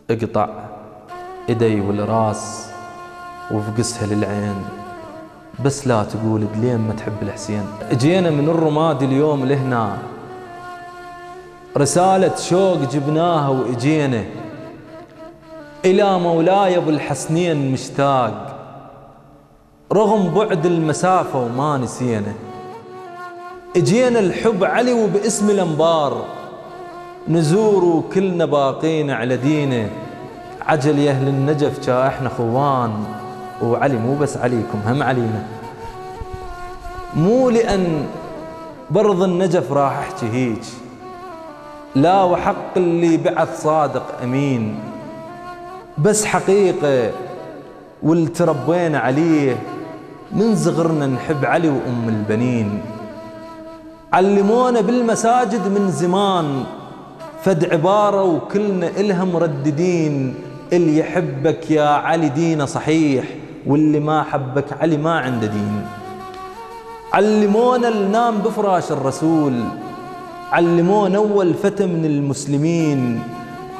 اقطع ايدي والراس وفقسها للعين، بس لا تقول لين ما تحب الحسين. اجينا من الرماد اليوم لهنا، رسالة شوق جبناها واجينا إلى مولاي أبو الحسنين مشتاق، رغم بعد المسافة وما نسينا. اجينا الحب علي وباسم الأنبار، نزور وكلنا باقين على دينه. عجل يا أهل النجف جا احنا خوان، وعلي مو بس عليكم هم علينا. مو لأن برض النجف راح احكي هيج، لا وحق اللي بعث صادق أمين، بس حقيقة واللي تربينا عليه من صغرنا نحب علي وأم البنين. علمونا بالمساجد من زمان فد عبارة وكلنا إلها مرددين، اللي يحبك يا علي دينه صحيح، واللي ما حبك علي ما عنده دين. علمونا ننام بفراش الرسول، علمونا أول فتى من المسلمين،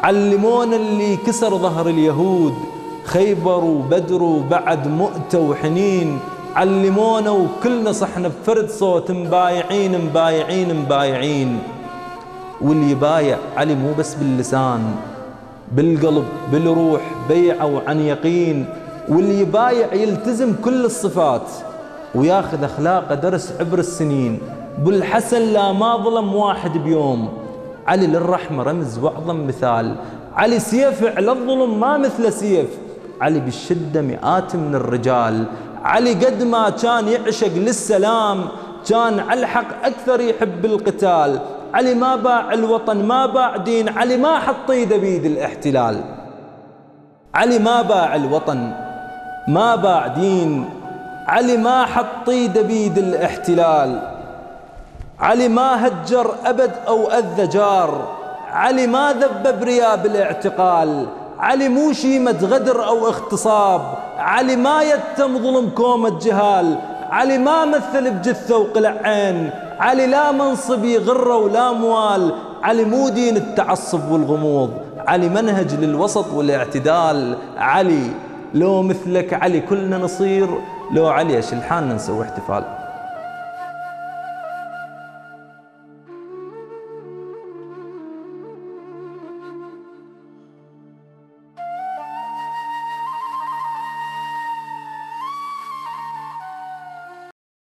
علمونا اللي كسر ظهر اليهود خيبر وبدر وبعد مؤتة وحنين. علمونا وكلنا صحنا بفرد صوت مبايعين مبايعين مبايعين. واللي يبايع علي مو بس باللسان، بالقلب بالروح بيعه وعن يقين. واللي يبايع يلتزم كل الصفات وياخذ أخلاقه درس عبر السنين. بالحسن لا ما ظلم واحد بيوم، علي للرحمة رمز وأعظم مثال. علي سيف على الظلم ما مثل سيف، علي بالشدة مئات من الرجال. علي قد ما كان يعشق للسلام، كان على الحق أكثر يحب القتال. علي ما باع الوطن ما باع دين، علي ما حط ايده بيد الاحتلال. علي ما باع الوطن ما باع دين، علي ما حط ايده بيد الاحتلال. علي ما هجر أبد أو أذى جار، علي ما ذب برياب الاعتقال. علي مو شيمة غدر أو اغتصاب، علي ما يتم ظلم كومة جهال. علي ما مثل بجثة وقلع عين، علي لا منصب يغره ولا موال. علي مو دين التعصب والغموض، علي منهج للوسط والاعتدال. علي لو مثلك علي كلنا نصير، لو علي اشلحالنا نسوي احتفال.